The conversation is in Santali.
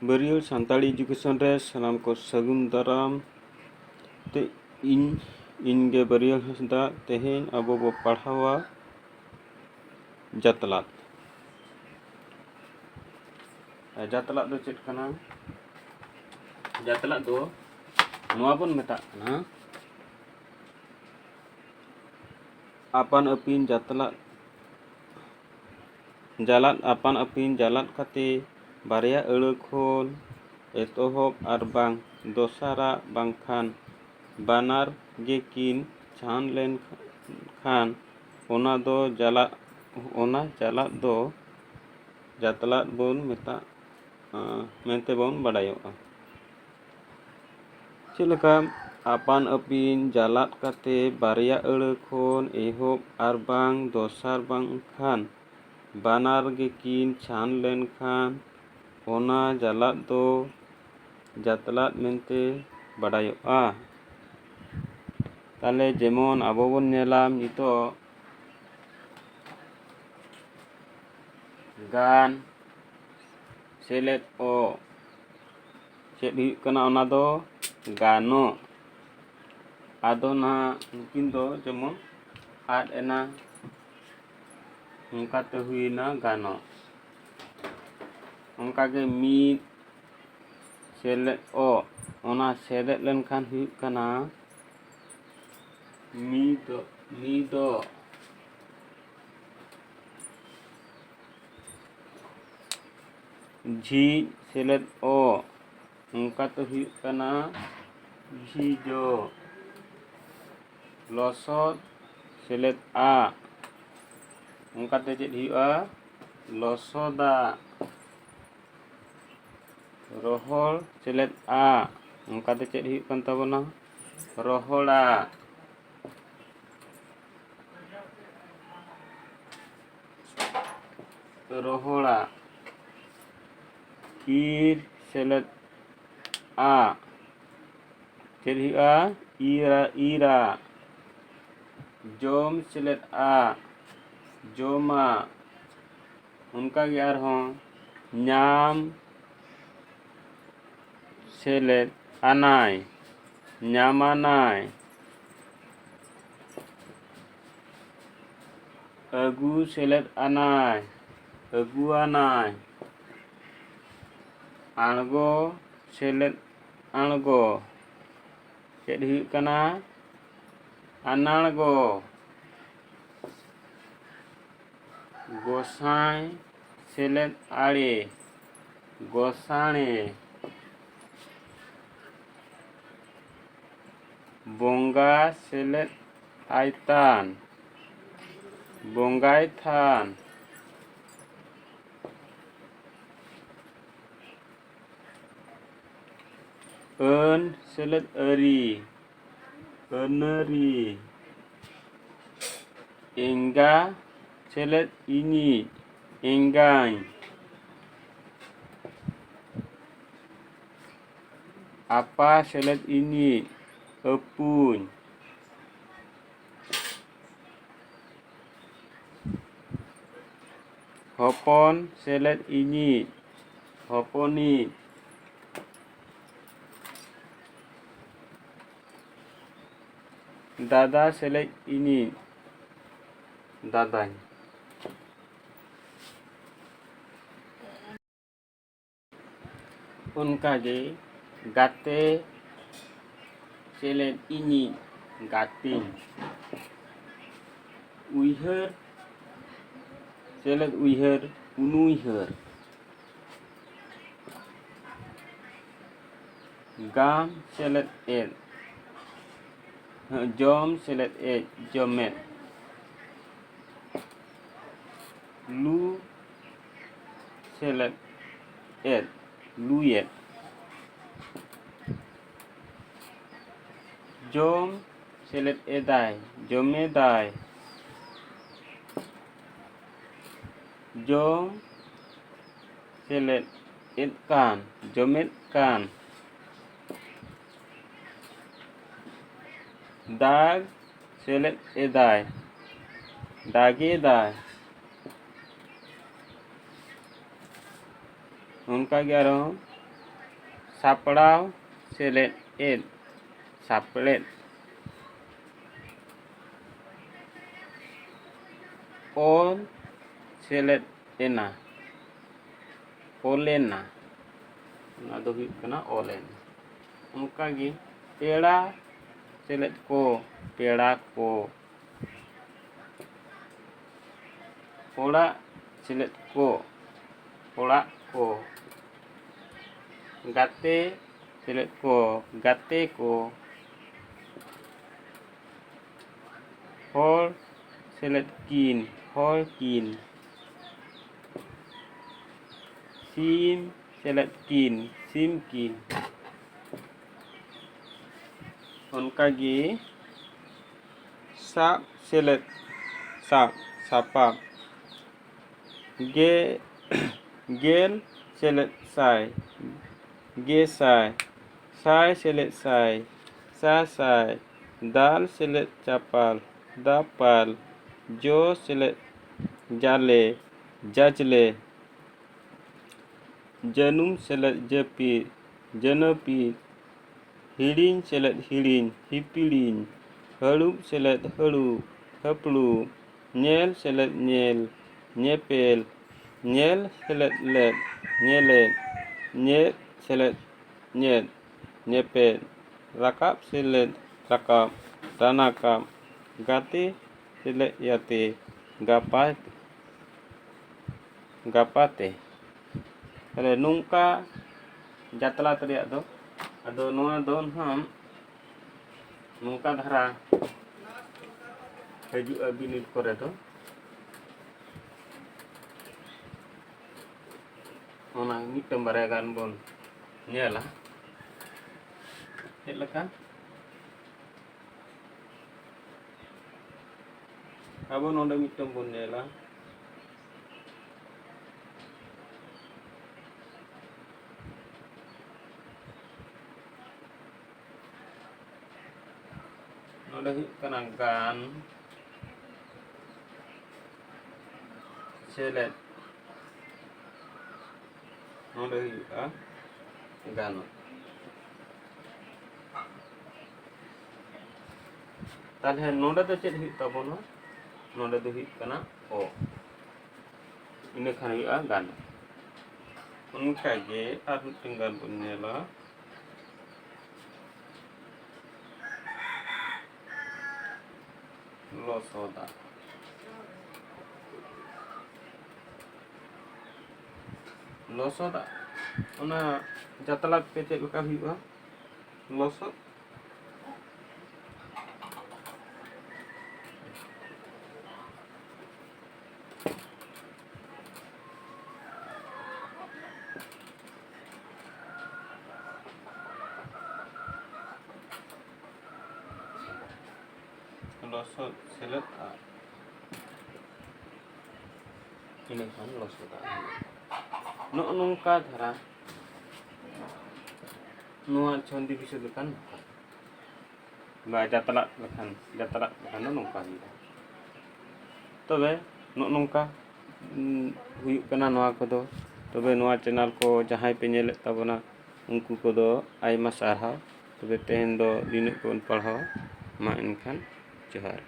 ᱵᱟᱹᱨᱭᱟᱹᱲ ᱥᱟᱱᱛᱟᱲᱤ ᱮᱰᱩᱠᱮᱥᱚᱱ ᱨᱮ ᱥᱟᱱᱟᱢ ᱠᱚ ᱥᱟᱹᱜᱩᱱ ᱫᱟᱨᱟᱢ ᱛᱮ ᱤᱧᱜᱮ ᱵᱟᱹᱨᱭᱟᱹᱲ ᱦᱟᱸᱥᱫᱟ ᱛᱮᱦᱮᱧ ᱟᱵᱚ ᱵᱚ ᱯᱟᱲᱦᱟᱣᱟ ᱡᱟᱛᱞᱟᱫ᱾ ᱡᱟᱛᱞᱟᱫ ᱫᱚ ᱪᱮᱫ ᱠᱟᱱᱟ? ᱡᱟᱛᱞᱟᱫ ᱫᱚ ᱱᱚᱣᱟ ᱵᱚᱱ ᱢᱮᱛᱟᱜ ᱠᱟᱱᱟ ᱟᱯᱟᱱ ᱟᱹᱯᱤᱱ ᱟᱯᱟᱱ ᱟᱹᱯᱤᱱ ᱡᱟᱞᱟᱫ ᱠᱟᱛᱮ ᱵᱟᱨᱭᱟ ᱟᱹᱲᱟᱹ ᱠᱷᱚᱱ ᱮᱛᱚᱦᱚᱵ ᱟᱨ ᱵᱟᱝ ᱫᱚᱥᱟᱨᱟᱜ ᱵᱟᱝᱠᱷᱟᱱ ᱵᱟᱱᱟᱨ ᱜᱮᱠᱤᱱ ᱪᱷᱟᱱ ᱞᱮᱱᱠᱷᱟᱱ ᱚᱱᱟ ᱡᱟᱛᱞᱟᱫ ᱵᱚᱱ ᱢᱮᱱᱛᱮ ᱵᱚᱱ ᱵᱟᱰᱟᱭᱚᱜᱼᱟ᱾ ᱪᱮᱫ ᱞᱮᱠᱟ? ᱟᱯᱟᱱ ᱟᱹᱯᱤᱱ ᱡᱟᱞᱟᱫ ᱠᱟᱛᱮ ᱵᱟᱨᱭᱟ ᱟᱹᱲᱟᱹ ᱠᱷᱚᱱ ᱮᱦᱚᱵ ᱟᱨ ᱵᱟᱝ ᱫᱚᱥᱟᱨ ᱵᱟᱝᱠᱷᱟᱱ ᱵᱟᱱᱟᱨ ᱜᱮᱠᱤᱱ ᱪᱷᱟᱱ লেনখান ᱚᱱᱟ ᱡᱟᱞᱟᱫ ᱫᱚ ᱡᱟᱛᱞᱟᱫ ᱢᱮᱱᱛᱮ ᱵᱟᱰᱟᱭᱚᱜᱼᱟ। ᱛᱟᱦᱞᱮ ᱡᱮᱢᱚᱱ ᱟᱵᱚ ᱵᱚᱱ ᱧᱮᱞᱟ ᱱᱤᱛᱚᱜ ᱜᱟᱱ ᱥᱮᱞᱮᱫ ᱚ ᱪᱮᱫ ᱦᱩᱭᱩᱜ ᱠᱟᱱᱟ? ᱚᱱᱟ ᱫᱚ ᱜᱟᱱᱚᱜ। ᱟᱫᱚ ᱱᱟᱦᱟᱜ ᱱᱩᱠᱤᱱ ᱫᱚ ᱡᱮᱢᱚᱱ ᱟᱫ ᱮᱱᱟ, ᱚᱱᱠᱟᱛᱮ ᱦᱩᱭᱱᱟ ᱜᱟᱱᱚᱜ। ᱚᱱᱠᱟᱜᱮ ᱢᱤᱫ ᱥᱮᱞᱮᱫ ᱚ ᱚᱱᱟ ᱥᱮᱞᱮᱫ ᱞᱮᱱᱠᱷᱟᱱ ᱦᱩᱭᱩᱜ ᱠᱟᱱᱟ ᱢᱤᱫᱚᱜ। ᱡᱷᱤᱡ ᱥᱮᱞᱮᱫ ᱚ ᱚᱱᱠᱟᱛᱮ ᱦᱩᱭᱩᱜ ᱠᱟᱱᱟ ᱡᱷᱤᱡᱚᱜ। ᱞᱚᱥᱚᱫ ᱥᱮᱞᱮᱫ ᱟ ᱚᱱᱠᱟᱛᱮ ᱪᱮᱫ ᱦᱩᱭᱩᱜᱼᱟ? ᱞᱚᱥᱚᱫᱟᱜ। ᱨᱚᱦᱚᱲ ᱥᱮᱞᱮᱫ ᱟ ᱚᱱᱠᱟᱛᱮ ᱪᱮᱫ ᱦᱩᱭᱩᱜ ᱠᱟᱱ ᱛᱟᱵᱚᱱᱟ? ᱨᱚᱦᱚᱲᱟᱜ। ᱨᱚᱦᱚᱲᱟᱜ। ᱤᱨ ᱥᱮᱞᱮᱫ ᱟ ᱪᱮᱫ ᱦᱩᱭᱩᱜᱼᱟ? ᱤᱨᱟᱜ। ᱡᱚᱢ ᱥᱮᱞᱮᱫ ᱟ ᱡᱚᱢᱟᱜ। ᱚᱱᱠᱟᱜᱮ ᱟᱨᱦᱚᱸ ᱧᱟᱢ ᱥᱮᱞᱮᱫ ᱟᱱᱟᱭ ᱧᱟᱢᱟᱱᱟᱭ। ᱟᱹᱜᱩ ᱥᱮᱞᱮᱫ ᱟᱱᱟᱭ ᱟᱹᱜᱩᱣᱟᱱᱟᱭ। ᱟᱬᱜᱚ ᱥᱮᱞᱮᱫ ᱟᱬᱜᱚ ᱪᱮᱫ ᱦᱩᱭᱩᱜ ᱠᱟᱱᱟ? ᱟᱱᱟᱬᱜᱚ। ᱜᱚᱸᱥᱟᱭ ᱥᱮᱞᱮᱫ ᱟᱲᱮ ᱜᱚᱸᱥᱟᱬᱮ। ᱵᱚᱸᱜᱟ ᱥᱮᱞᱮᱫ ᱟᱭᱛᱟᱱ ᱵᱚᱸᱜᱟᱭ ᱛᱷᱟᱱ। ᱟᱹᱱ ᱥᱮᱞᱮᱫ ᱟᱹᱨᱤ ᱟᱹᱱᱟᱹᱨᱤ। ᱮᱸᱜᱟ ᱥᱮᱞᱮᱫ ᱤᱧᱤᱡ ᱮᱸᱜᱟᱧ। ᱟᱯᱟ ᱥᱮᱞᱮᱫ ᱤᱧᱤᱡ ᱟᱹᱯᱩᱧ। ᱦᱚᱯᱚᱱ ᱥᱮᱞᱮᱫ ᱤᱧᱤᱡ ᱦᱚᱯᱚᱱᱤᱡ। ᱫᱟᱫᱟ ᱥᱮᱞᱮᱫ ᱤᱧᱤᱡ ᱫᱟᱫᱟᱧ। ᱚᱱᱠᱟᱜᱮ ᱜᱟᱛᱮ ᱥᱮᱞᱮᱫ ᱤᱧᱤᱡ ᱜᱟᱛᱮᱧ। ᱩᱭᱦᱟᱹᱨ ᱥᱮᱞᱮᱫ ᱩᱭᱦᱟᱹᱨ ᱩᱱᱩᱭᱦᱟᱹᱨ। ᱜᱟᱢ ᱥᱮᱞᱮᱫ ᱮᱫ ᱡᱚᱢ ᱥᱮᱞᱮᱫ ᱮᱡ ᱡᱚᱢᱮᱫ। ᱞᱩ ᱥᱮᱞᱮᱫ ᱮᱫ ᱞᱩᱭᱮᱫ। ᱡᱚᱢ ᱥᱮᱞᱮᱫ ᱮᱫᱟᱭ ᱡᱚᱢᱮᱫᱟᱭ। ᱡᱚᱢ ᱥᱮᱞᱮᱫ ᱮᱫ ᱠᱟᱱ ᱡᱚᱢᱮᱫ ᱠᱟᱱ। ᱫᱟᱜ ᱥᱮᱞᱮᱫ ᱮᱫᱟᱭ ᱫᱟᱜᱮᱫᱟᱭ। ᱚᱱᱠᱟᱜᱮ ᱟᱨᱦᱚᱸ ᱥᱟᱯᱲᱟᱣ ᱥᱮᱞᱮᱫ ᱮᱫ ᱥᱟᱯᱲᱮᱫ ᱚᱞ ᱥᱮᱞᱮᱫ ᱮᱱᱟ ᱚᱞᱮᱱᱟ ᱚᱱᱟ ᱫᱚ ᱦᱩᱭᱩᱜ ᱠᱟᱱᱟ ᱚᱞᱮᱱ ᱚᱱᱠᱟᱜᱮ ᱯᱮᱲᱟ ᱥᱮᱞᱮᱫ ᱠᱚ ᱯᱮᱲᱟ ᱠᱚ ᱚᱲᱟᱜ ᱥᱮᱞᱮᱫ ᱠᱚ ᱚᱲᱟᱜ ᱠᱚ ᱜᱟᱛᱮ ᱥᱮᱞᱮᱫ ᱠᱚ ᱜᱟᱛᱮ ᱠᱚ ᱦᱚᱲ ᱥᱮᱞᱮᱫ ᱠᱤᱱ ᱦᱚᱲ ᱠᱤᱱ ᱥᱤᱢ ᱥᱮᱞᱮᱫ ᱠᱤᱱ ᱥᱤᱢ ᱠᱤᱱ ᱚᱱᱠᱟᱜᱮ ᱥᱟᱵ ᱥᱮᱞᱮᱫ ᱥᱟᱵ ᱥᱟᱯᱟᱵ ᱜᱮᱞ ᱥᱮᱞᱮᱫ ᱥᱟᱭ ᱜᱮᱥᱟᱭ ᱥᱟᱭ ᱥᱮᱞᱮᱫ ᱥᱟᱭ ᱥᱟᱥᱟᱭ ᱫᱟᱞ ᱥᱮᱞᱮᱫ ᱪᱟᱯᱟᱞ ᱫᱟᱯᱟᱞ ᱡᱚ ᱥᱮᱞᱮᱫ ᱡᱟᱞᱮ ᱡᱟᱡᱽᱞᱮ ᱡᱟᱹᱱᱩᱢ ᱥᱮᱞᱮᱫ ᱡᱟᱹᱯᱤᱫ ᱡᱟᱹᱱᱟᱹᱯᱤᱫ ᱦᱤᱲᱤᱧ ᱥᱮᱞᱮᱫ ᱦᱤᱲᱤᱧ ᱦᱤᱯᱤᱲᱤᱧ ᱦᱟᱹᱲᱩᱵ ᱥᱮᱞᱮᱫ ᱦᱟᱹᱲᱩᱵ ᱦᱟᱹᱯᱲᱩᱵ ᱧᱮᱞ ᱥᱮᱞᱮᱫ ᱧᱮᱞ ᱧᱮᱯᱮᱞ ᱧᱮᱞ ᱥᱮᱞᱮᱫ ᱞᱮᱫ ᱧᱮᱞᱮᱫ ᱧᱮᱫ ᱥᱮᱞᱮᱫ ᱧᱮᱫ ᱧᱮᱯᱮᱫ ᱨᱟᱠᱟᱵ ᱥᱮᱞᱮᱫ ᱨᱟᱠᱟᱵ ᱨᱟᱱᱟᱠᱟᱵ ᱜᱟᱛᱮ ᱥᱮᱞᱮᱫ ᱭᱟᱛᱮ ᱜᱟᱯᱟᱛᱮ ᱛᱟᱦᱞᱮ ᱱᱚᱝᱠᱟ ᱡᱟᱛᱞᱟᱫ ᱨᱮᱭᱟᱜ ᱫᱚ ᱟᱫᱚ ᱱᱚᱣᱟ ᱫᱚ ᱱᱟᱦᱟᱜ ᱱᱚᱝᱠᱟ ᱫᱷᱟᱨᱟ ᱦᱤᱡᱩᱜᱼᱟ ᱵᱤᱱᱤᱰ ᱠᱚᱨᱮ ᱫᱚ ᱚᱱᱟ ᱢᱤᱫᱴᱟᱝ ᱵᱟᱨᱭᱟ ᱜᱟᱱ ᱵᱚᱱ ᱧᱮᱞᱟ ᱪᱮᱫ ᱞᱮᱠᱟ ᱟᱵᱚ ᱱᱚᱰᱮ ᱢᱤᱫᱴᱟᱝ ᱵᱚᱱ ᱧᱮᱞᱟ ᱱᱚᱰᱮ ᱦᱩᱭᱩᱜ ᱠᱟᱱᱟ ᱜᱟᱱ ᱥᱮᱞᱮᱫ ᱱᱚᱰᱮ ᱦᱩᱭᱩᱜᱼᱟ ᱜᱟᱱᱚᱜ ᱛᱟᱦᱞᱮ ᱱᱚᱰᱮ ᱫᱚ ᱪᱮᱫ ᱦᱩᱭᱩᱜ ᱛᱟᱵᱚᱱᱟ ᱱᱚᱰᱮ ᱫᱚ ᱦᱩᱭᱩᱜ ᱠᱟᱱᱟ ᱚ ᱤᱱᱟᱹ ᱠᱷᱟᱱ ᱦᱩᱭᱩᱜᱼᱟ ᱜᱟᱱᱚᱜ ᱚᱱᱠᱟᱜᱮ ᱟᱨ ᱢᱤᱫᱴᱟᱝ ᱜᱟᱱ ᱵᱚᱱ ᱧᱮᱞᱟ ᱞᱚᱥᱚᱫᱟ ᱞᱚᱥᱚᱫᱟ ᱚᱱᱟ ᱡᱟᱛᱞᱟᱫ ᱛᱮ ᱪᱮᱫ ᱞᱮᱠᱟ ᱦᱩᱭᱩᱜᱼᱟ ᱞᱚᱥᱚᱫ losot seleta ini kan losota nongka dhara nuan chondi bisa kan ba jatala lekan nongka gitu tobe nongka huyuk kana noa kodo tobe noa channel ko jahay pe ñelet tabona unku kodo ayma sarhaw tobe tehen do dinuk kon parhaw ma enkan johar